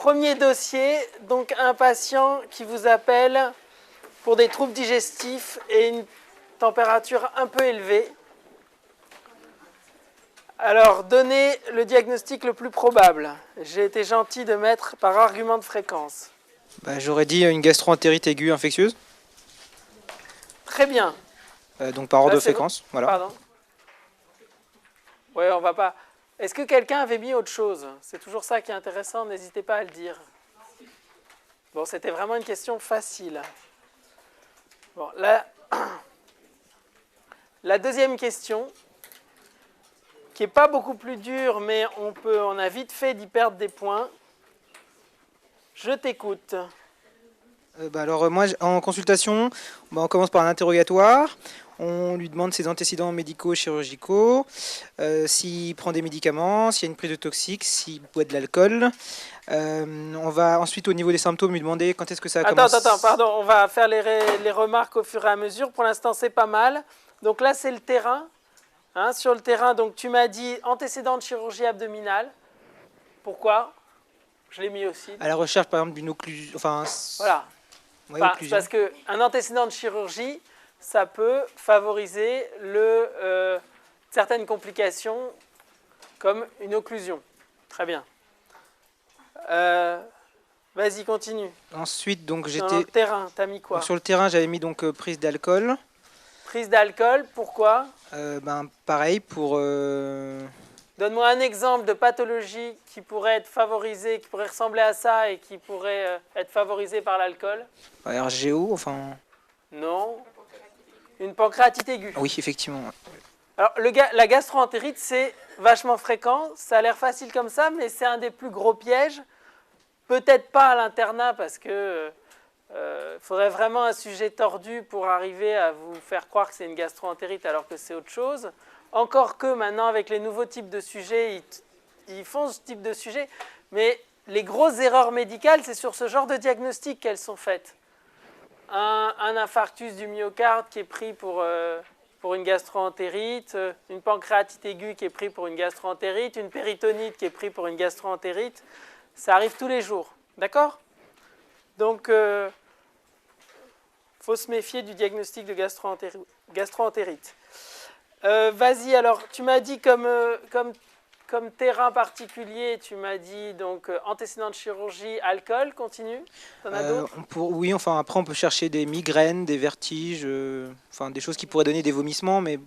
Premier dossier, donc un patient qui vous appelle pour des troubles digestifs et une température un peu élevée. Alors, donnez le diagnostic le plus probable. J'ai été gentil de mettre par argument de fréquence. J'aurais dit une gastro-entérite aiguë infectieuse. Très bien. Donc par ordre de fréquence. Voilà. Pardon. Oui, on va pas. Est-ce que quelqu'un avait mis autre chose? C'est toujours ça qui est intéressant, n'hésitez pas à le dire. Bon, c'était vraiment une question facile. Bon, la deuxième question, qui n'est pas beaucoup plus dure, mais on a vite fait d'y perdre des points. Je t'écoute. Alors moi, en consultation, on commence par un interrogatoire. On lui demande ses antécédents médicaux, chirurgicaux, s'il prend des médicaments, s'il y a une prise de toxiques, s'il boit de l'alcool. On va ensuite, au niveau des symptômes, lui demander quand est-ce que ça a commencé. Attends, pardon, on va faire les remarques au fur et à mesure. Pour l'instant, c'est pas mal. Donc là, c'est le terrain. Hein, sur le terrain, donc tu m'as dit antécédent de chirurgie abdominale. Pourquoi? Je l'ai mis aussi. À la recherche, par exemple, d'une occlusion. Voilà. Ouais, occlusion. Parce qu'un antécédent de chirurgie, ça peut favoriser certaines complications comme une occlusion. Très bien. Vas-y, continue. Ensuite, donc j'étais... Sur le terrain, tu as mis quoi? Donc, sur le terrain, j'avais mis donc prise d'alcool. Prise d'alcool, pourquoi? Pareil, pour... Donne-moi un exemple de pathologie qui pourrait être favorisée, qui pourrait ressembler à ça et qui pourrait être favorisée par l'alcool. RGO, enfin... Non. Une pancréatite aiguë. Oui, effectivement. Alors, la gastro-entérite, c'est vachement fréquent. Ça a l'air facile comme ça, mais c'est un des plus gros pièges. Peut-être pas à l'internat, parce que faudrait vraiment un sujet tordu pour arriver à vous faire croire que c'est une gastro-entérite alors que c'est autre chose. Encore que maintenant, avec les nouveaux types de sujets, ils font ce type de sujet. Mais les grosses erreurs médicales, c'est sur ce genre de diagnostic qu'elles sont faites. Un infarctus du myocarde qui est pris pour une gastro-entérite, une pancréatite aiguë qui est pris pour une gastro-entérite, une péritonite qui est pris pour une gastro-entérite. Ça arrive tous les jours. D'accord? Donc, faut se méfier du diagnostic de gastro-entérite. Vas-y, alors, tu m'as dit comme terrain particulier, tu m'as dit donc antécédent de chirurgie, alcool, continue. T'en as d'autres? Oui, après on peut chercher des migraines, des vertiges, des choses qui pourraient donner des vomissements, mais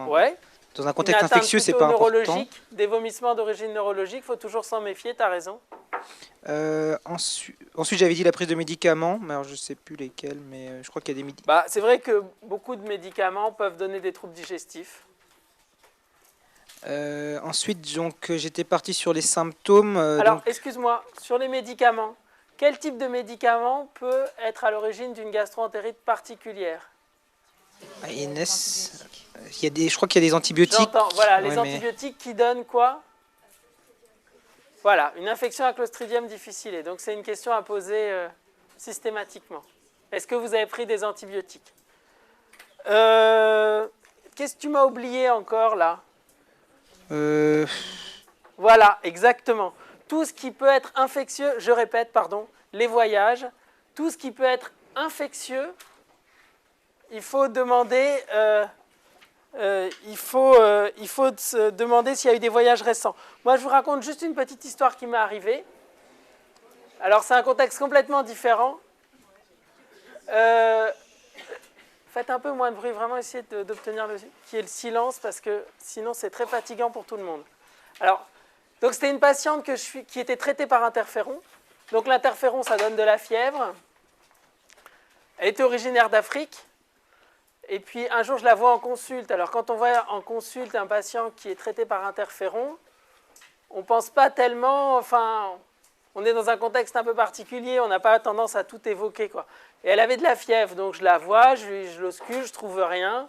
ouais. Dans un contexte infectieux, c'est pas important. Des vomissements d'origine neurologique, il faut toujours s'en méfier, tu as raison. Ensuite, j'avais dit la prise de médicaments, mais alors je ne sais plus lesquels, mais je crois qu'il y a des médicaments. C'est vrai que beaucoup de médicaments peuvent donner des troubles digestifs. Ensuite, j'étais parti sur les symptômes. Alors, excuse-moi, sur les médicaments, quel type de médicament peut être à l'origine d'une gastro-entérite particulière? INS, je crois qu'il y a des antibiotiques. J'entends, voilà, les antibiotiques qui donnent quoi? Voilà, une infection à Clostridium difficile. Et donc, c'est une question à poser systématiquement. Est-ce que vous avez pris des antibiotiques? Qu'est-ce que tu m'as oublié encore, là? Voilà, exactement. Tout ce qui peut être infectieux, je répète, pardon, les voyages, tout ce qui peut être infectieux, il faut demander... il faut se demander s'il y a eu des voyages récents. Moi, je vous raconte juste une petite histoire qui m'est arrivée. Alors, c'est un contexte complètement différent. Faites un peu moins de bruit, vraiment essayez d'obtenir qu'il y ait le silence, parce que sinon, c'est très fatigant pour tout le monde. Alors, donc c'était une patiente qui était traitée par interféron. Donc, l'interféron, ça donne de la fièvre. Elle était originaire d'Afrique. Et puis, un jour, je la vois en consulte. Alors, quand on voit en consulte un patient qui est traité par interféron, on ne pense pas tellement... on est dans un contexte un peu particulier, on n'a pas tendance à tout évoquer, quoi. Et elle avait de la fièvre, donc je la vois, je l'auscule, je ne trouve rien.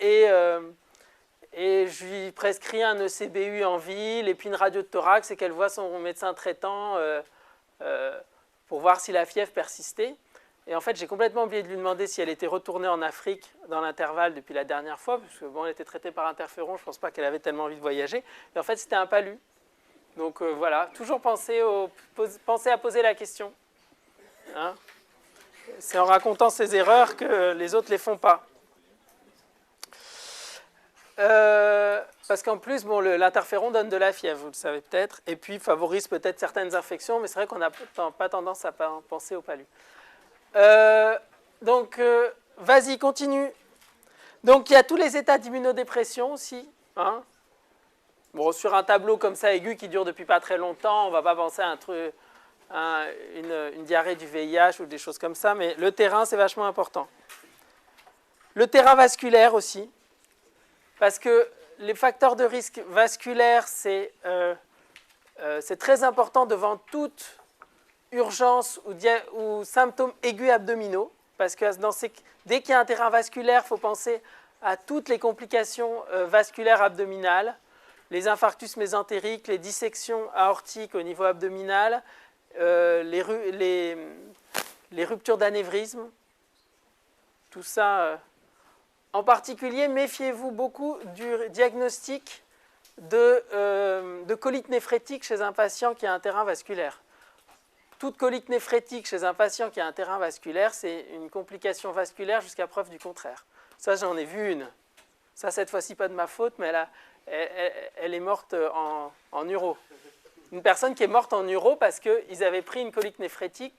Et je lui prescris un ECBU en ville, et puis une radio de thorax, et qu'elle voit son médecin traitant pour voir si la fièvre persistait. Et en fait, j'ai complètement oublié de lui demander si elle était retournée en Afrique dans l'intervalle depuis la dernière fois, parce que bon, elle était traitée par interféron, je ne pense pas qu'elle avait tellement envie de voyager. Mais en fait, c'était un palu. Donc voilà, toujours penser à poser la question. Hein, c'est en racontant ses erreurs que les autres ne les font pas. Parce qu'en plus, bon, l'interféron donne de la fièvre, vous le savez peut-être, et puis favorise peut-être certaines infections, mais c'est vrai qu'on n'a pas tendance à penser au palu. Donc, vas-y, continue. Donc, il y a tous les états d'immunodépression aussi. Hein. Bon, sur un tableau comme ça aigu qui dure depuis pas très longtemps, on ne va pas penser à un truc, une diarrhée du VIH ou des choses comme ça, mais le terrain, c'est vachement important. Le terrain vasculaire aussi, parce que les facteurs de risque vasculaire, c'est très important devant toute urgence ou symptômes aigus abdominaux, parce que dès qu'il y a un terrain vasculaire, il faut penser à toutes les complications vasculaires abdominales, les infarctus mésentériques, les dissections aortiques au niveau abdominal, les ruptures d'anévrisme, tout ça. En particulier, méfiez-vous beaucoup du diagnostic de colite néphrétique chez un patient qui a un terrain vasculaire. Toute colite néphrétique chez un patient qui a un terrain vasculaire, c'est une complication vasculaire jusqu'à preuve du contraire. Ça, j'en ai vu une. Ça, cette fois-ci, pas de ma faute, mais elle est morte en uro. Une personne qui est morte en uro parce qu'ils avaient pris une colite néphrétique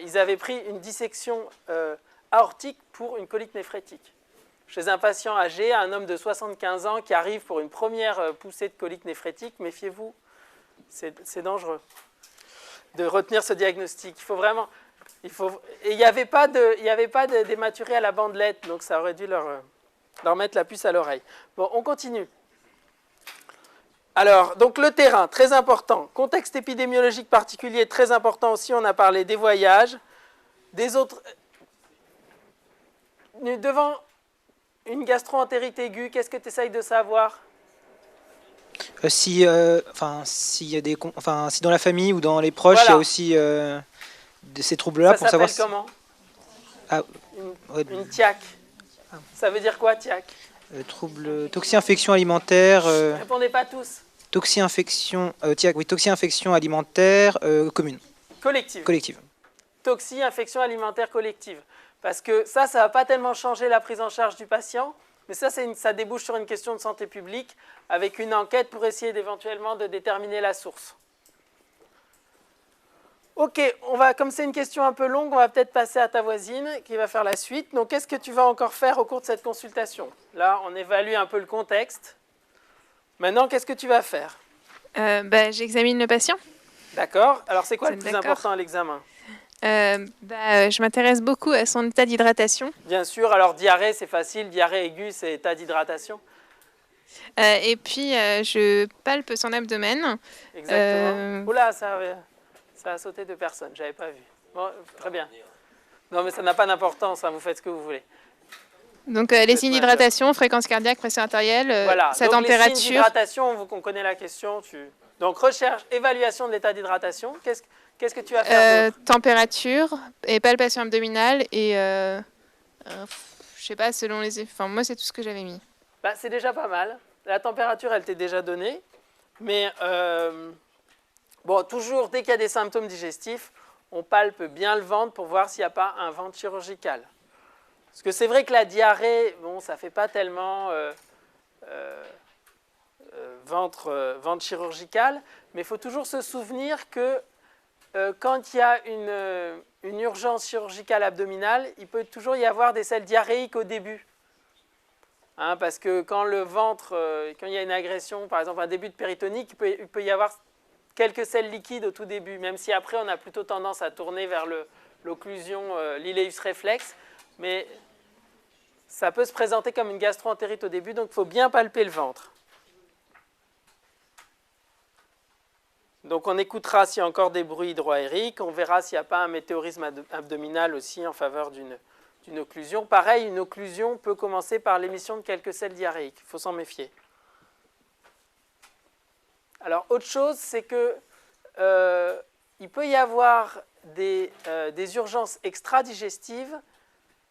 ils avaient pris une dissection aortique pour une colite néphrétique. Chez un patient âgé, un homme de 75 ans qui arrive pour une première poussée de colite néphrétique, méfiez-vous, c'est dangereux de retenir ce diagnostic. Il faut vraiment... Et il n'y avait pas d'ématurés à la bandelette, donc ça aurait dû leur mettre la puce à l'oreille. Bon, on continue. Alors, donc le terrain, très important. Contexte épidémiologique particulier, très important aussi. On a parlé des voyages, des autres... Devant une gastro-entérite aiguë, qu'est-ce que tu essayes de savoir ? Si dans la famille ou dans les proches, voilà, il y a aussi de ces troubles-là, pour savoir. Ça s'appelle comment ? Une TIAC. Ça veut dire quoi, TIAC ? Trouble toxi-infection alimentaire. Répondez pas tous. Toxi-infection, TIAC, oui, toxi-infection alimentaire commune. Collective. Toxi-infection alimentaire collective. Parce que ça ne va pas tellement changer la prise en charge du patient, mais ça débouche sur une question de santé publique avec une enquête pour essayer d'éventuellement de déterminer la source. Ok, comme c'est une question un peu longue, on va peut-être passer à ta voisine qui va faire la suite. Donc, qu'est-ce que tu vas encore faire au cours de cette consultation ? Là, on évalue un peu le contexte. Maintenant, qu'est-ce que tu vas faire ? J'examine le patient. D'accord. Alors, c'est quoi le plus important à l'examen ? Je m'intéresse beaucoup à son état d'hydratation. Bien sûr, alors diarrhée c'est facile, diarrhée aiguë c'est état d'hydratation. Et puis je palpe son abdomen. Exactement. Oula, ça a sauté 2 personnes, j'avais pas vu. Bon, très bien. Non mais ça n'a pas d'importance, hein, vous faites ce que vous voulez. Donc les signes d'hydratation, fréquence cardiaque, pression artérielle, voilà. sa donc, température. Les signes d'hydratation, on connaît la question. Donc recherche, évaluation de l'état d'hydratation. Qu'est-ce que tu vas faire d'autre ? Température et palpation abdominale et je sais pas, selon les... Enfin, moi, c'est tout ce que j'avais mis. C'est déjà pas mal. La température, elle t'est déjà donnée. Mais bon, toujours, dès qu'il y a des symptômes digestifs, on palpe bien le ventre pour voir s'il n'y a pas un ventre chirurgical. Parce que c'est vrai que la diarrhée, bon, ça ne fait pas tellement ventre chirurgical, mais il faut toujours se souvenir que quand il y a une urgence chirurgicale abdominale, il peut toujours y avoir des selles diarrhéiques au début. Hein, parce que quand le ventre, quand il y a une agression, par exemple un début de péritonique, il peut y avoir quelques selles liquides au tout début, même si après on a plutôt tendance à tourner vers l'occlusion, l'ileus réflexe, mais ça peut se présenter comme une gastro-entérite au début, donc il faut bien palper le ventre. Donc on écoutera s'il y a encore des bruits hydroaériques, on verra s'il n'y a pas un météorisme abdominal aussi en faveur d'une occlusion. Pareil, une occlusion peut commencer par l'émission de quelques selles diarrhéiques, il faut s'en méfier. Alors autre chose, c'est que il peut y avoir des urgences extradigestives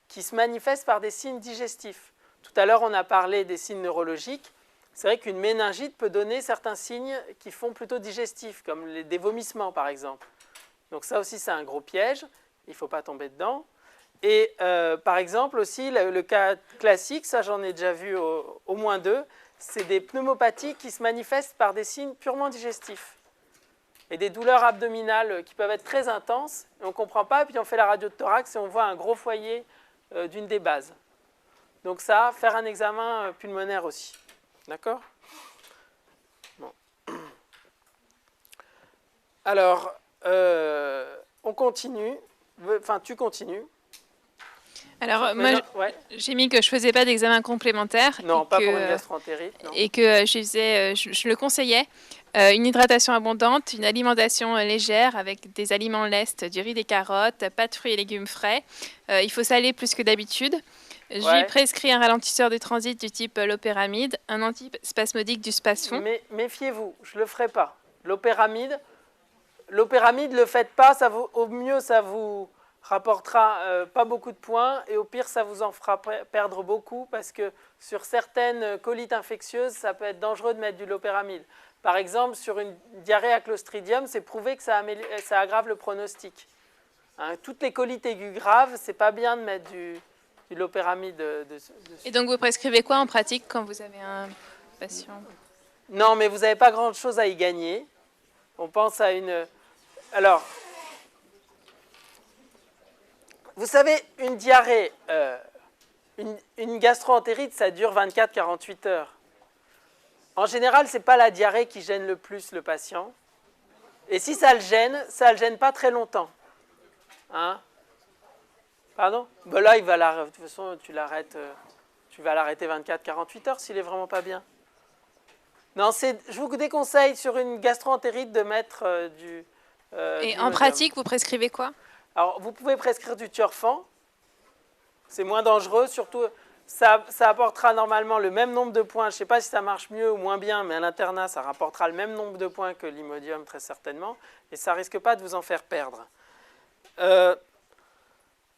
qui se manifestent par des signes digestifs. Tout à l'heure, on a parlé des signes neurologiques. c'est vrai qu'une méningite peut donner certains signes qui font plutôt digestifs, comme des vomissements par exemple. Donc ça aussi, c'est un gros piège, il ne faut pas tomber dedans. Et par exemple aussi, le cas classique, ça j'en ai déjà vu au moins 2, c'est des pneumopathies qui se manifestent par des signes purement digestifs. Et des douleurs abdominales qui peuvent être très intenses, et on ne comprend pas, puis on fait la radio de thorax et on voit un gros foyer d'une des bases. Donc ça, faire un examen pulmonaire aussi. D'accord ? Bon. Alors, on continue. Enfin, tu continues. Alors, moi, Ouais. j'ai mis que je faisais pas d'examen complémentaire. Non, pas pour une gastroentérite. Non. Et que je le conseillais. Une hydratation abondante, une alimentation légère avec des aliments lestes, du riz, des carottes, pas de fruits et légumes frais. Il faut saler plus que d'habitude. Je lui ai prescrit un ralentisseur de transit du type lopéramide, un antispasmodique du Spasfon. Mais méfiez-vous, je ne le ferai pas. L'opéramide, ne le faites pas, au mieux ça vous rapportera pas beaucoup de points et au pire ça vous en fera perdre beaucoup parce que sur certaines colites infectieuses, ça peut être dangereux de mettre du lopéramide. Par exemple, sur une diarrhée à Clostridium, c'est prouvé que ça aggrave le pronostic. Hein, toutes les colites aiguës graves, c'est pas bien de mettre du lopéramide dessus. Et donc vous prescrivez quoi en pratique quand vous avez un patient? Non, mais vous n'avez pas grand-chose à y gagner. On pense à une... Alors, vous savez, une diarrhée, une gastro-entérite, ça dure 24-48 heures. En général, ce n'est pas la diarrhée qui gêne le plus le patient. Et si ça le gêne pas très longtemps. Hein? Pardon? Ben là, de toute façon, tu vas l'arrêter 24-48 heures s'il n'est vraiment pas bien. Non, je vous déconseille sur une gastro-entérite de mettre du... Et en pratique, vous prescrivez quoi? Alors, vous pouvez prescrire du Tiorfan. C'est moins dangereux, surtout... Ça apportera normalement le même nombre de points. Je ne sais pas si ça marche mieux ou moins bien, mais à l'internat, ça rapportera le même nombre de points que l'Imodium, très certainement. Et ça ne risque pas de vous en faire perdre.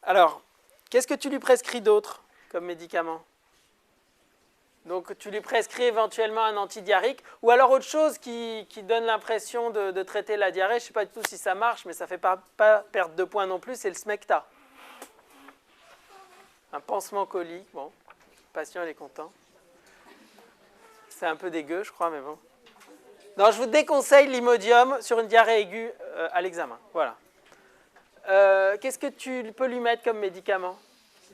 Alors, qu'est-ce que tu lui prescris d'autre comme médicament? Donc, tu lui prescris éventuellement un antidiarrhéique ou alors autre chose qui donne l'impression de traiter la diarrhée. Je ne sais pas du tout si ça marche, mais ça ne fait pas perdre de points non plus, c'est le Smecta. Un pansement colique, bon, le patient il est content. C'est un peu dégueu, je crois, mais bon. Non, je vous déconseille l'Imodium sur une diarrhée aiguë à l'examen. Voilà. Qu'est-ce que tu peux lui mettre comme médicament?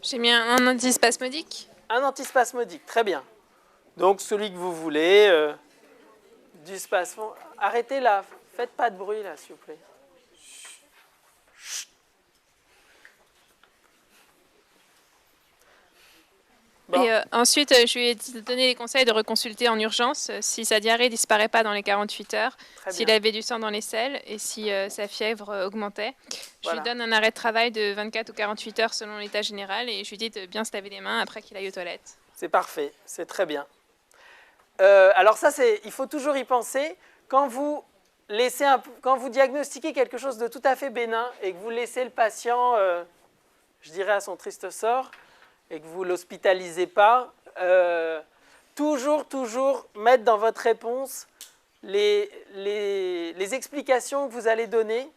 J'ai mis un antispasmodique. Un antispasmodique, très bien. Donc celui que vous voulez, du spasfon. Arrêtez là, faites pas de bruit là, s'il vous plaît. Bon. Et ensuite, je lui ai donné les conseils de reconsulter en urgence si sa diarrhée ne disparaît pas dans les 48 heures, s'il avait du sang dans les selles et si sa fièvre augmentait. Je lui donne un arrêt de travail de 24 ou 48 heures selon l'état général et je lui dis de bien se laver les mains après qu'il aille aux toilettes. C'est parfait, c'est très bien. Alors ça, il faut toujours y penser. Quand vous diagnostiquez quelque chose de tout à fait bénin et que vous laissez le patient, je dirais, à son triste sort, et que vous ne l'hospitalisez pas, toujours mettre dans votre réponse les explications que vous allez donner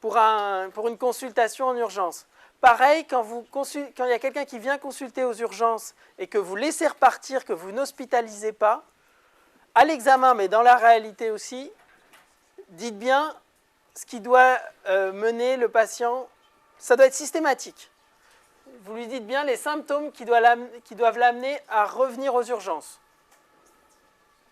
pour une consultation en urgence. Pareil, quand il y a quelqu'un qui vient consulter aux urgences et que vous laissez repartir, que vous n'hospitalisez pas, à l'examen, mais dans la réalité aussi, dites bien ce qui doit mener le patient, ça doit être systématique. Vous lui dites bien les symptômes qui doivent l'amener à revenir aux urgences.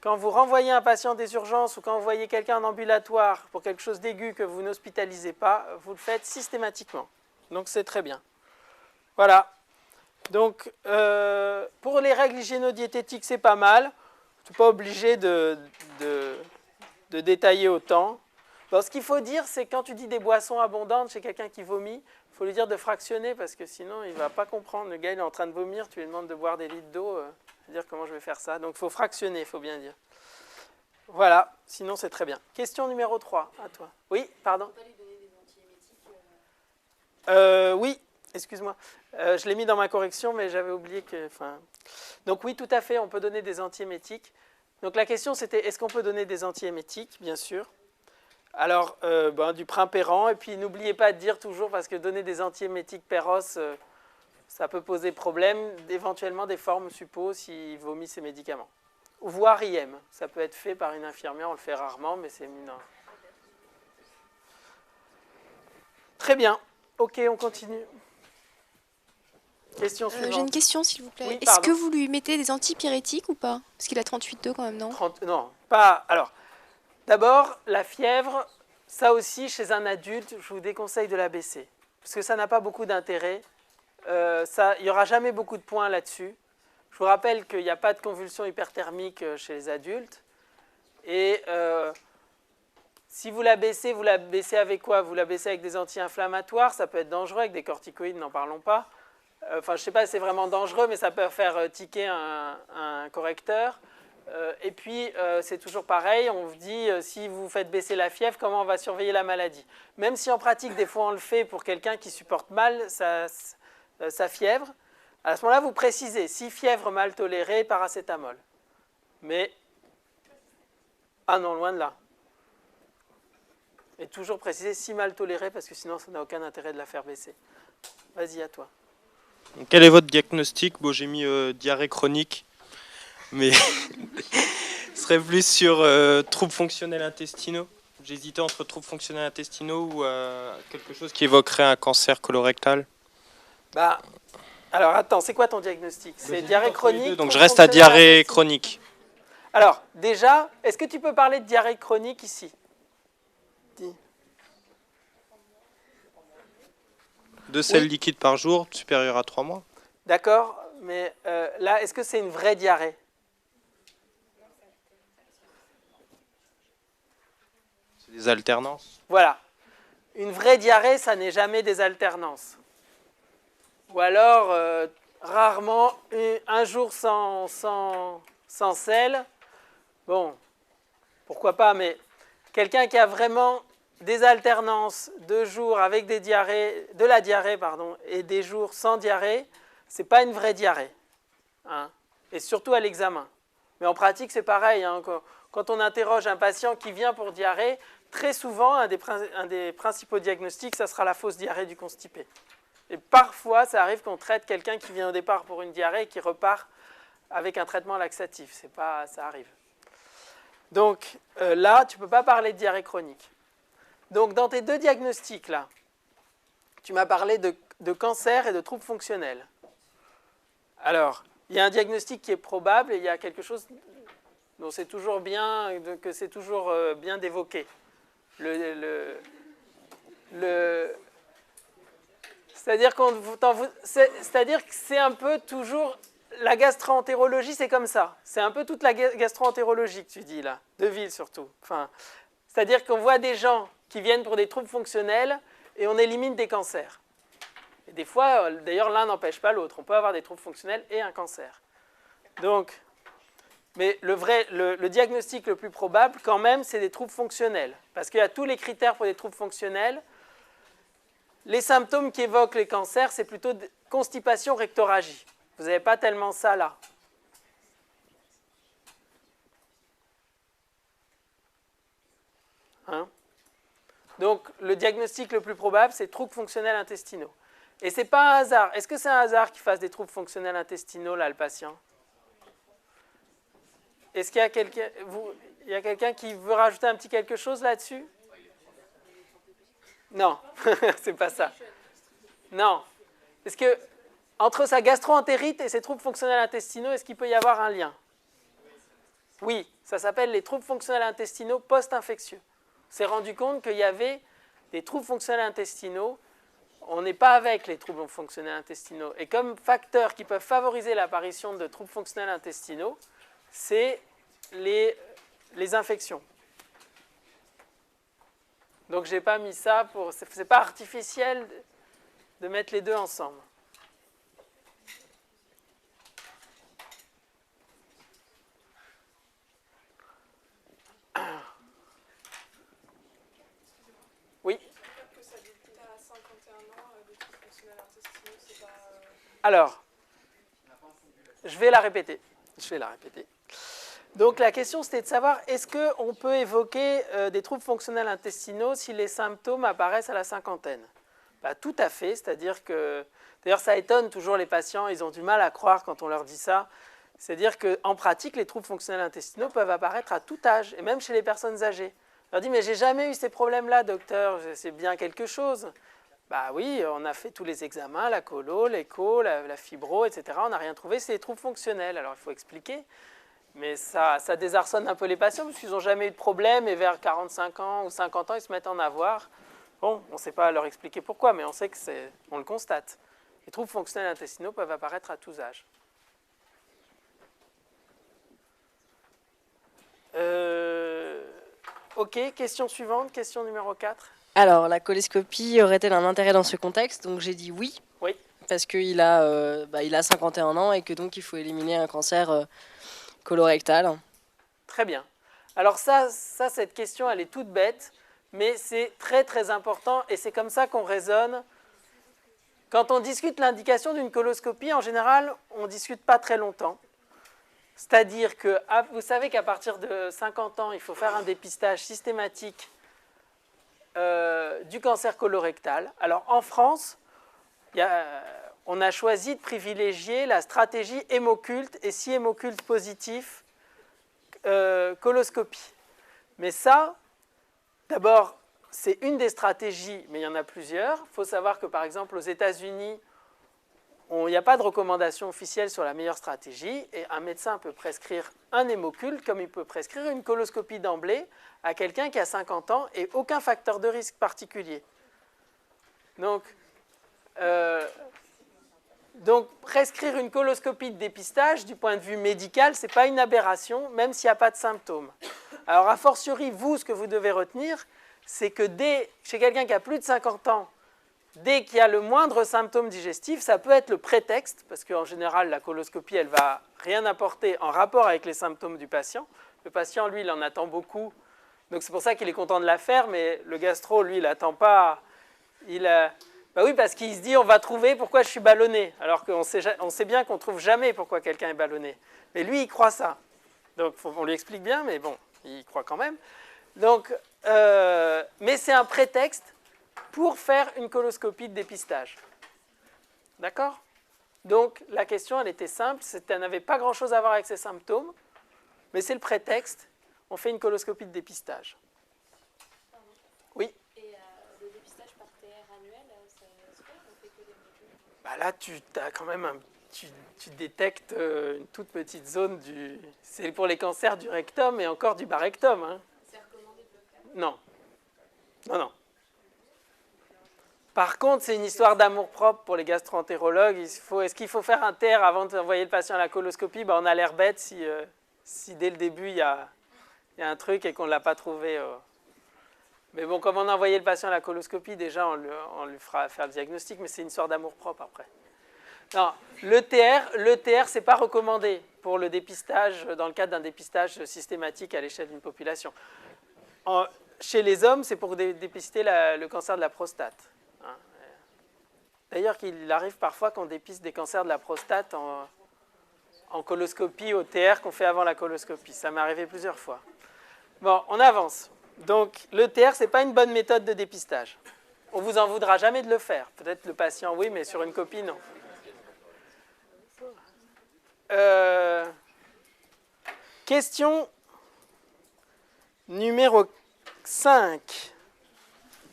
Quand vous renvoyez un patient des urgences ou quand vous voyez quelqu'un en ambulatoire pour quelque chose d'aigu que vous n'hospitalisez pas, vous le faites systématiquement. Donc c'est très bien. Voilà. Donc pour les règles hygiéno-diététiques, c'est pas mal. Je ne suis pas obligé de détailler autant. Alors, ce qu'il faut dire, c'est quand tu dis des boissons abondantes chez quelqu'un qui vomit, il faut lui dire de fractionner parce que sinon il ne va pas comprendre. Le gars il est en train de vomir, tu lui demandes de boire des litres d'eau, il va dire comment je vais faire ça. Donc il faut fractionner, il faut bien dire. Voilà, sinon c'est très bien. Question numéro 3, à toi. Oui, pardon. Oui, excuse-moi, je l'ai mis dans ma correction, mais j'avais oublié que... Donc oui, tout à fait, on peut donner des antiémétiques. Donc la question c'était, est-ce qu'on peut donner des antiémétiques? Bien sûr. Alors, du primpéran, et puis n'oubliez pas de dire toujours, parce que donner des antiémétiques péros, ça peut poser problème, éventuellement des formes suppo s'il vomit ses médicaments. Voire IM, ça peut être fait par une infirmière, on le fait rarement, mais c'est mineur. Très bien, ok, on continue. Question suivante. J'ai une question, s'il vous plaît. Oui, est-ce que vous lui mettez des antipyrétiques ou pas? Parce qu'il a 38,2 quand même, non? Non, pas... Alors, d'abord, la fièvre, ça aussi, chez un adulte, je vous déconseille de la baisser. Parce que ça n'a pas beaucoup d'intérêt. Il n'y aura jamais beaucoup de points là-dessus. Je vous rappelle qu'il n'y a pas de convulsion hyperthermique chez les adultes. Et si vous la baissez avec quoi? Vous la baissez avec des anti-inflammatoires, ça peut être dangereux, avec des corticoïdes, n'en parlons pas. Enfin, je ne sais pas si c'est vraiment dangereux, mais ça peut faire tiquer un correcteur. Et puis, c'est toujours pareil, on vous dit, si vous faites baisser la fièvre, comment on va surveiller la maladie? Même si en pratique, des fois, on le fait pour quelqu'un qui supporte mal sa fièvre, à ce moment-là, vous précisez, si fièvre mal tolérée, paracétamol. Mais, ah non, loin de là. Et toujours préciser, si mal tolérée, parce que sinon, ça n'a aucun intérêt de la faire baisser. Vas-y, à toi. Quel est votre diagnostic? Bon, j'ai mis diarrhée chronique, mais ce serait plus sur troubles fonctionnels intestinaux. J'hésitais entre troubles fonctionnels intestinaux ou quelque chose qui évoquerait un cancer colorectal. Alors attends, c'est quoi ton diagnostic? C'est diarrhée chronique? Donc je reste à diarrhée chronique. Alors, déjà, est-ce que tu peux parler de diarrhée chronique ici? Dis. 2 selles liquides par jour, supérieur à 3 mois. D'accord, mais là, est-ce que c'est une vraie diarrhée? C'est des alternances. Voilà. Une vraie diarrhée, ça n'est jamais des alternances. Ou alors, rarement, un jour sans sel. Bon, pourquoi pas, mais quelqu'un qui a vraiment des alternances 2 jours avec de la diarrhée, et des jours sans diarrhée, ce n'est pas une vraie diarrhée. Hein, et surtout à l'examen. Mais en pratique, c'est pareil. Hein, quand on interroge un patient qui vient pour diarrhée, très souvent, un des principaux diagnostics, ça sera la fausse diarrhée du constipé. Et parfois, ça arrive qu'on traite quelqu'un qui vient au départ pour une diarrhée et qui repart avec un traitement laxatif. Ça arrive. Donc là, tu ne peux pas parler de diarrhée chronique. Donc dans tes 2 diagnostics, là, tu m'as parlé de cancer et de troubles fonctionnels. Alors, il y a un diagnostic qui est probable et il y a quelque chose dont c'est toujours bien, d'évoquer. C'est-à-dire que c'est un peu toujours... La gastro-entérologie, c'est comme ça. C'est un peu toute la gastro-entérologie que tu dis là, de ville surtout. C'est-à-dire qu'on voit des gens qui viennent pour des troubles fonctionnels et on élimine des cancers. Et des fois, d'ailleurs, l'un n'empêche pas l'autre. On peut avoir des troubles fonctionnels et un cancer. Donc, mais le diagnostic le plus probable, quand même, c'est des troubles fonctionnels. Parce qu'il y a tous les critères pour des troubles fonctionnels. Les symptômes qui évoquent les cancers, c'est plutôt constipation, rectorragie. Vous n'avez pas tellement ça là. Hein? Donc, le diagnostic le plus probable, c'est troubles fonctionnels intestinaux. Et ce n'est pas un hasard. Est-ce que c'est un hasard qu'il fasse des troubles fonctionnels intestinaux, là, le patient? Est-ce qu'il y a quelqu'un qui veut rajouter un petit quelque chose là-dessus? Non, c'est pas ça. Non. Est-ce que, entre sa gastro-entérite et ses troubles fonctionnels intestinaux, est-ce qu'il peut y avoir un lien? Oui, ça s'appelle les troubles fonctionnels intestinaux post-infectieux. On s'est rendu compte qu'il y avait des troubles fonctionnels intestinaux. On n'est pas avec les troubles fonctionnels intestinaux. Et comme facteurs qui peuvent favoriser l'apparition de troubles fonctionnels intestinaux, c'est les infections. Donc, je n'ai pas mis ça pour... Ce n'est pas artificiel de mettre les 2 ensemble. Oui. Que ça débute à 51 ans, des troubles fonctionnels intestinaux. Alors, je vais la répéter. Donc la question c'était de savoir est-ce qu'on peut évoquer des troubles fonctionnels intestinaux si les symptômes apparaissent à la cinquantaine? Tout à fait, c'est-à-dire que, d'ailleurs ça étonne toujours les patients, ils ont du mal à croire quand on leur dit ça, c'est-à-dire qu'en pratique les troubles fonctionnels intestinaux peuvent apparaître à tout âge, et même chez les personnes âgées. On leur dit mais j'ai jamais eu ces problèmes-là docteur, c'est bien quelque chose. Oui, on a fait tous les examens, la colo, l'écho, la fibro, etc. On n'a rien trouvé, c'est des troubles fonctionnels. Alors il faut expliquer, mais ça désarçonne un peu les patients parce qu'ils n'ont jamais eu de problème et vers 45 ans ou 50 ans, ils se mettent à en avoir. Bon, on ne sait pas leur expliquer pourquoi, mais on sait on le constate. Les troubles fonctionnels intestinaux peuvent apparaître à tous âges. Ok, question suivante, question numéro 4. Alors, la coloscopie aurait-elle un intérêt dans ce contexte? Donc j'ai dit oui. Oui. Parce qu'il a 51 ans et que donc il faut éliminer un cancer colorectal. Très bien. Alors cette question, elle est toute bête, mais c'est très très important et c'est comme ça qu'on raisonne. Quand on discute l'indication d'une coloscopie, en général, on ne discute pas très longtemps. C'est-à-dire que vous savez qu'à partir de 50 ans, il faut faire un dépistage systématique du cancer colorectal. Alors en France, on a choisi de privilégier la stratégie hémoculte et si hémoculte positif, coloscopie. Mais ça, d'abord, c'est une des stratégies, mais il y en a plusieurs. Il faut savoir que par exemple aux États-Unis, il n'y a pas de recommandation officielle sur la meilleure stratégie et un médecin peut prescrire un hémoculte comme il peut prescrire une coloscopie d'emblée à quelqu'un qui a 50 ans et aucun facteur de risque particulier. Donc prescrire une coloscopie de dépistage, du point de vue médical, ce n'est pas une aberration, même s'il n'y a pas de symptômes. Alors, a fortiori, vous, ce que vous devez retenir, c'est que chez quelqu'un qui a plus de 50 ans, dès qu'il y a le moindre symptôme digestif, ça peut être le prétexte, parce qu'en général, la coloscopie, elle ne va rien apporter en rapport avec les symptômes du patient. Le patient, lui, il en attend beaucoup, donc c'est pour ça qu'il est content de la faire, mais le gastro, lui, il n'attend pas. Oui, parce qu'il se dit, on va trouver pourquoi je suis ballonné, alors qu'on sait bien qu'on ne trouve jamais pourquoi quelqu'un est ballonné. Mais lui, il croit ça. Donc, on lui explique bien, mais bon, il croit quand même. Donc, mais c'est un prétexte pour faire une coloscopie de dépistage. D'accord? Donc, la question, elle était simple, elle n'avait pas grand-chose à voir avec ses symptômes, mais c'est le prétexte, on fait une coloscopie de dépistage. Oui? Et le dépistage par TR annuel, ça se fait? On fait que des molécules? Là, tu détectes une toute petite zone c'est pour les cancers du rectum et encore du bas rectum. Hein. C'est recommandé de le faire? Non. Non. Par contre, c'est une histoire d'amour-propre pour les gastro-entérologues. Est-ce qu'il faut faire un TR avant d'envoyer le patient à la coloscopie? On a l'air bête si dès le début, il y a un truc et qu'on ne l'a pas trouvé. Mais bon, comme on a envoyé le patient à la coloscopie, déjà, on lui fera faire le diagnostic, mais c'est une histoire d'amour-propre après. Non, le TR, ce n'est pas recommandé pour le dépistage, dans le cadre d'un dépistage systématique à l'échelle d'une population. Chez les hommes, c'est pour dépister le cancer de la prostate. D'ailleurs, il arrive parfois qu'on dépiste des cancers de la prostate en coloscopie au TR qu'on fait avant la coloscopie. Ça m'est arrivé plusieurs fois. Bon, on avance. Donc, le TR, ce n'est pas une bonne méthode de dépistage. On ne vous en voudra jamais de le faire. Peut-être le patient, oui, mais sur une copie, non. Question numéro 5.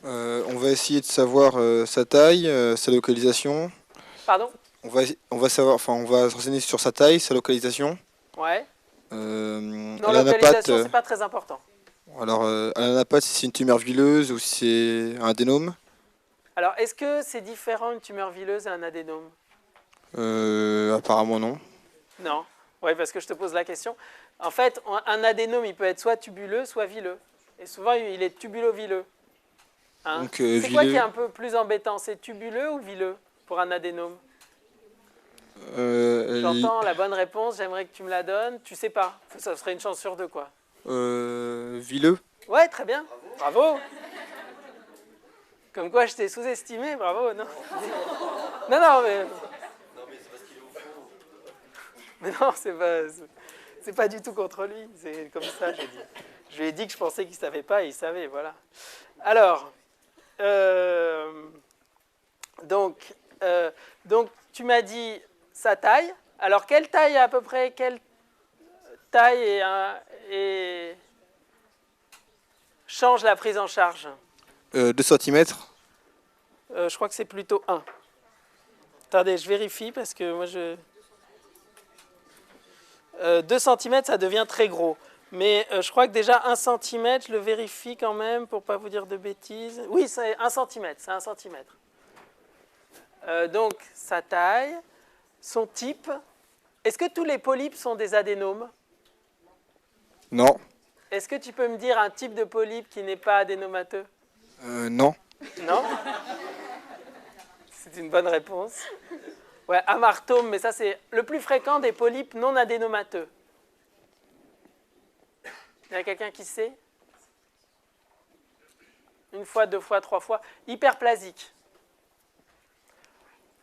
On va essayer de savoir sa taille, sa localisation. Pardon? On va se renseigner sur sa taille, sa localisation. Ouais. Non, localisation, c'est pas très important. Alors, à l'anapathe, si c'est une tumeur vileuse ou si c'est un adénome. Alors, est-ce que c'est différent une tumeur vileuse et un adénome? Apparemment non. Non. Oui, parce que je te pose la question. En fait, un adénome, il peut être soit tubuleux, soit vileux. Et souvent, il est tubulo-vileux. Hein? C'est quoi qui est un peu plus embêtant? C'est tubuleux ou vileux pour un adénome? J'entends la bonne réponse, j'aimerais que tu me la donnes. Tu sais pas. Ça serait une chance sur deux, quoi. Vileux. Ouais, très bien. Bravo. Comme quoi, je t'ai sous-estimé. Bravo. Non, mais... Mais non, c'est pas du tout contre lui. C'est comme ça, j'ai dit. Je lui ai dit que je pensais qu'il ne savait pas et il savait, voilà. Alors, donc, tu m'as dit sa taille. Alors, quelle taille à peu près? Quelle taille et change la prise en charge? 2 cm. Je crois que c'est plutôt 1. Attendez, je vérifie parce que moi, 2 cm, ça devient très gros. Mais je crois que déjà 1 cm, je le vérifie quand même pour ne pas vous dire de bêtises. Oui, c'est 1 cm, c'est 1 cm. Donc, sa taille, son type. Est-ce que tous les polypes sont des adénomes? Non. Est-ce que tu peux me dire un type de polype qui n'est pas adénomateux? Non. Non? C'est une bonne réponse. Ouais, amartome, mais ça c'est le plus fréquent des polypes non adénomateux. Il y a quelqu'un qui sait? 1 fois, 2 fois, 3 fois. Hyperplasique.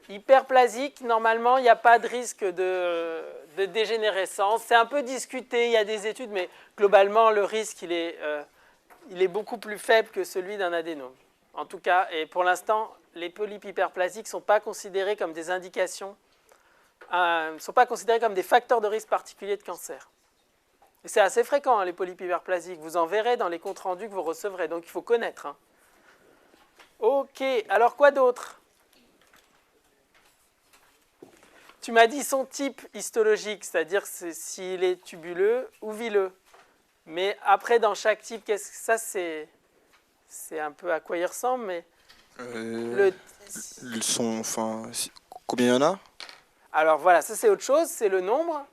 Hyperplasique, normalement, il n'y a pas de risque de dégénérescence. C'est un peu discuté, il y a des études, mais globalement, le risque, il est beaucoup plus faible que celui d'un adénome. En tout cas, et pour l'instant, les polypes hyperplasiques ne sont pas considérés comme des indications, ne sont pas considérés comme des facteurs de risque particuliers de cancer. Et c'est assez fréquent, hein, les polypes hyperplasiques. Vous en verrez dans les comptes rendus que vous recevrez, donc il faut connaître. Hein. Ok, alors quoi d'autre? Tu m'as dit son type histologique, c'est-à-dire s'il est tubuleux ou vileux. Mais après, dans chaque type, qu'est-ce que ça, c'est un peu à quoi il ressemble, mais combien il y en a? Alors voilà, ça c'est autre chose, c'est le nombre.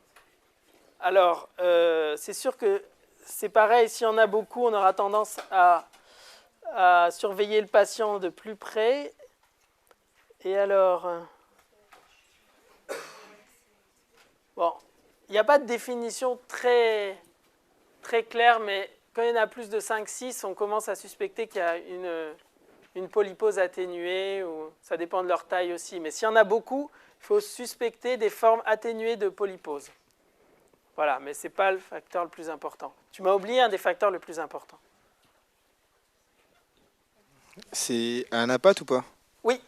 Alors, c'est sûr que c'est pareil, s'il y en a beaucoup, on aura tendance à surveiller le patient de plus près. Et alors, bon, il n'y a pas de définition très claire, mais quand il y en a plus de 5-6, on commence à suspecter qu'il y a une polypose atténuée, ou ça dépend de leur taille aussi. Mais s'il y en a beaucoup, il faut suspecter des formes atténuées de polypose. Voilà, mais ce n'est pas le facteur le plus important. Tu m'as oublié un des facteurs le plus importants. C'est un apathe ou pas? Oui.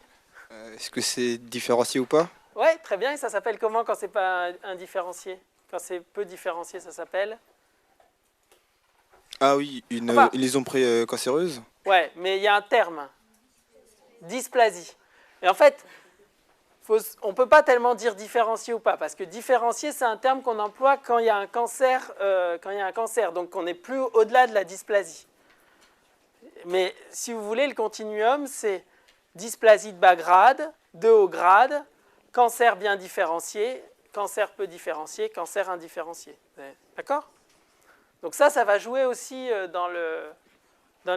Est-ce que c'est différencié ou pas? Oui, très bien. Et ça s'appelle comment quand ce n'est pas indifférencié? Quand c'est peu différencié, ça s'appelle? Ah oui, une lésion précancéreuse? Ouais, mais il y a un terme. Dysplasie. Et en fait, on ne peut pas tellement dire différencié ou pas, parce que différencié, c'est un terme qu'on emploie quand il y a un cancer, donc on n'est plus au-delà de la dysplasie. Mais si vous voulez, le continuum, c'est dysplasie de bas grade, de haut grade, cancer bien différencié, cancer peu différencié, cancer indifférencié. D'accord? Donc ça va jouer aussi dans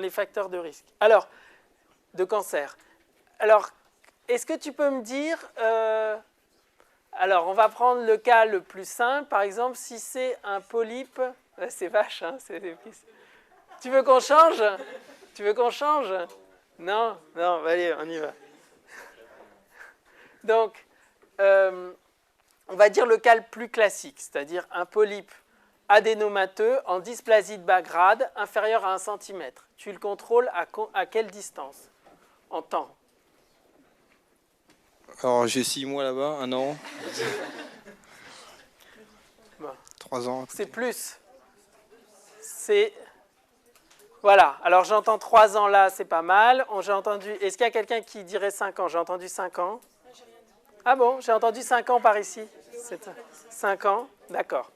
les facteurs de risque. Alors, de cancer. Alors, est-ce que tu peux me dire... alors, on va prendre le cas le plus simple. Par exemple, si c'est un polype... c'est vache, hein, Tu veux qu'on change? Tu veux qu'on change? Non? Non, allez, on y va. Donc, on va dire le cas le plus classique, c'est-à-dire un polype adénomateux en dysplasie de bas grade inférieure à 1 cm. Tu le contrôles à quelle distance? En temps? Alors j'ai 6 mois là-bas, 1 an. Bon. 3 ans. C'est plus. C'est... Voilà, alors j'entends 3 ans là, c'est pas mal. J'ai entendu... Est-ce qu'il y a quelqu'un qui dirait 5 ans? J'ai entendu 5 ans. Ah bon, j'ai entendu 5 ans par ici. 5 ans, d'accord.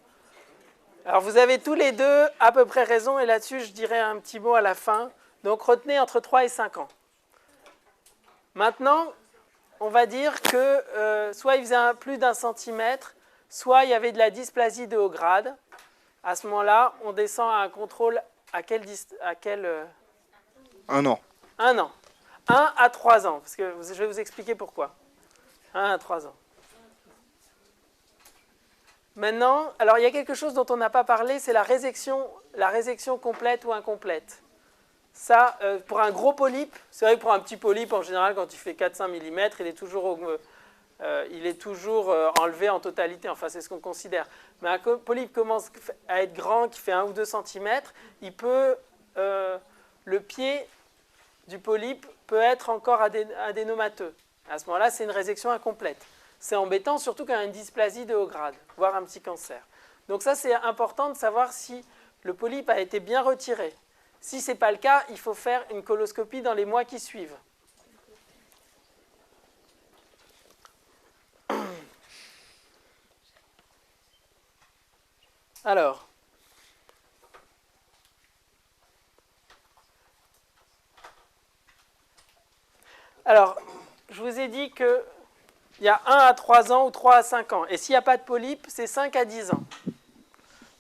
Alors vous avez tous les deux à peu près raison, et là-dessus je dirais un petit mot à la fin. Donc retenez entre 3 et 5 ans. Maintenant, on va dire que soit il faisait plus d'1 centimètre, soit il y avait de la dysplasie de haut grade. À ce moment-là, on descend à un contrôle à quel 1 an. 1 an. 1 à 3 ans, parce que je vais vous expliquer pourquoi. 1 à 3 ans. Maintenant, alors il y a quelque chose dont on n'a pas parlé, c'est la résection complète ou incomplète. Ça, pour un gros polype, c'est vrai que pour un petit polype, en général, quand il fait 4-5 mm, il est toujours il est toujours enlevé en totalité, enfin c'est ce qu'on considère. Mais un polype commence à être grand, qui fait 1 ou 2 cm, le pied du polype peut être encore adénomateux. À ce moment-là, c'est une résection incomplète. C'est embêtant, surtout quand il y a une dysplasie de haut grade, voire un petit cancer. Donc ça, c'est important de savoir si le polype a été bien retiré. Si ce n'est pas le cas, il faut faire une coloscopie dans les mois qui suivent. Alors, je vous ai dit qu'il y a 1 à 3 ans ou 3 à 5 ans. Et s'il n'y a pas de polype, c'est 5 à 10 ans.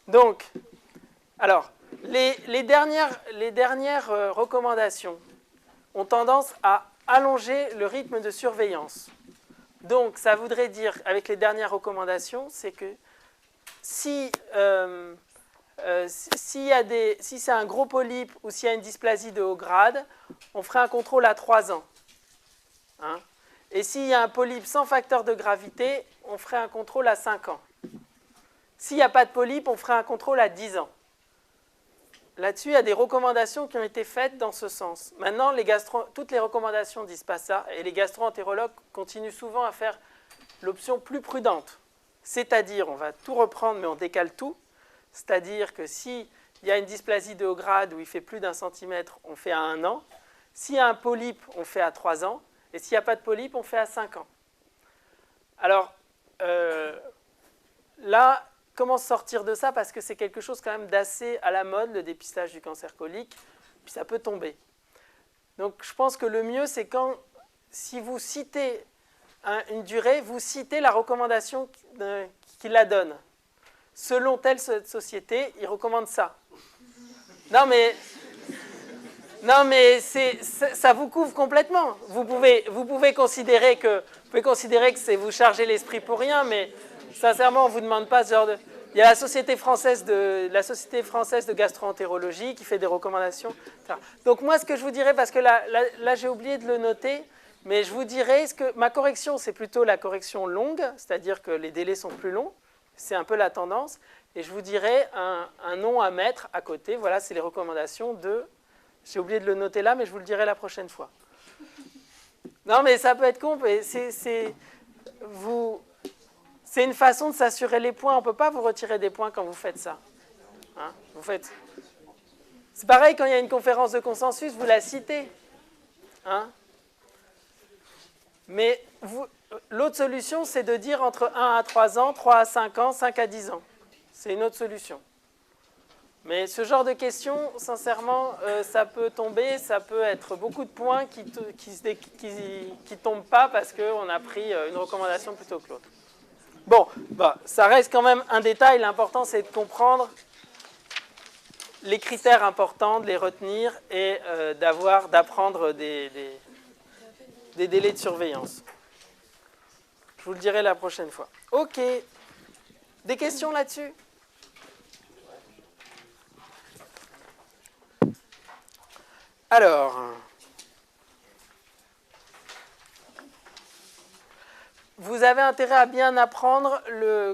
Donc, alors, les dernières recommandations ont tendance à allonger le rythme de surveillance. Donc, ça voudrait dire, avec les dernières recommandations, c'est que si c'est un gros polype ou s'il y a une dysplasie de haut grade, on ferait un contrôle à 3 ans. Hein? Et s'il y a un polype sans facteur de gravité, on ferait un contrôle à 5 ans. S'il n'y a pas de polype, on ferait un contrôle à 10 ans. Là-dessus, il y a des recommandations qui ont été faites dans ce sens. Maintenant, toutes les recommandations ne disent pas ça, et les gastro-entérologues continuent souvent à faire l'option plus prudente. C'est-à-dire, on va tout reprendre, mais on décale tout. C'est-à-dire que s'il y a une dysplasie de haut grade où il fait plus d'1 centimètre, on fait à 1 an. S'il y a un polype, on fait à 3 ans. Et s'il n'y a pas de polype, on fait à 5 ans. Alors, là, comment sortir de ça? Parce que c'est quelque chose quand même d'assez à la mode, le dépistage du cancer colique. Puis ça peut tomber. Donc, je pense que le mieux, c'est si vous citez une durée, vous citez la recommandation qui la donne. Selon telle société, il recommande ça. Non, mais ça vous couvre complètement. Vous pouvez considérer que vous chargez l'esprit pour rien, mais sincèrement, on ne vous demande pas ce genre de... Il y a la Société française de gastro-entérologie qui fait des recommandations. Donc moi, ce que je vous dirais, parce que là j'ai oublié de le noter, mais je vous dirais que ma correction, c'est plutôt la correction longue, c'est-à-dire que les délais sont plus longs. C'est un peu la tendance. Et je vous dirais un nom à mettre à côté. Voilà, c'est les recommandations de... J'ai oublié de le noter là, mais je vous le dirai la prochaine fois. Non, mais ça peut être con. C'est une façon de s'assurer les points. On ne peut pas vous retirer des points quand vous faites ça. Hein, c'est pareil quand il y a une conférence de consensus, vous la citez. Hein, mais l'autre solution, c'est de dire entre 1 à 3 ans, 3 à 5 ans, 5 à 10 ans. C'est une autre solution. Mais ce genre de questions, sincèrement, ça peut tomber, ça peut être beaucoup de points qui ne tombent pas parce qu'on a pris une recommandation plutôt que l'autre. Bon, ça reste quand même un détail. L'important, c'est de comprendre les critères importants, de les retenir et d'apprendre des délais de surveillance. Je vous le dirai la prochaine fois. OK. Des questions là-dessus? Alors, vous avez intérêt à bien apprendre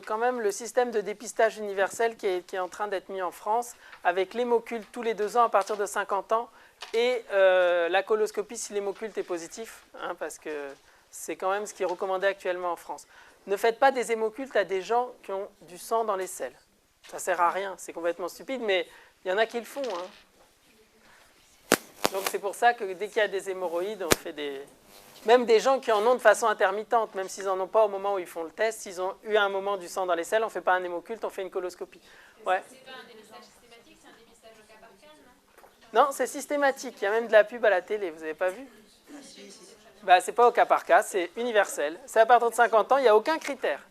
quand même le système de dépistage universel qui est en train d'être mis en France, avec l'hémoculte tous les 2 ans à partir de 50 ans et la coloscopie si l'hémoculte est positif, hein, parce que c'est quand même ce qui est recommandé actuellement en France. Ne faites pas des hémocultes à des gens qui ont du sang dans les selles. Ça ne sert à rien, c'est complètement stupide, mais il y en a qui le font. Hein. Donc c'est pour ça que dès qu'il y a des hémorroïdes, on fait des... Même des gens qui en ont de façon intermittente, même s'ils n'en ont pas au moment où ils font le test, s'ils ont eu un moment du sang dans les selles, on ne fait pas un hémoculte, on fait une coloscopie. Ouais. C'est pas un dépistage systématique, c'est un dépistage au cas par cas, non? Non, c'est systématique. Il y a même de la pub à la télé, vous n'avez pas vu? C'est pas au cas par cas, c'est universel. C'est à partir de 50 ans, il n'y a aucun critère.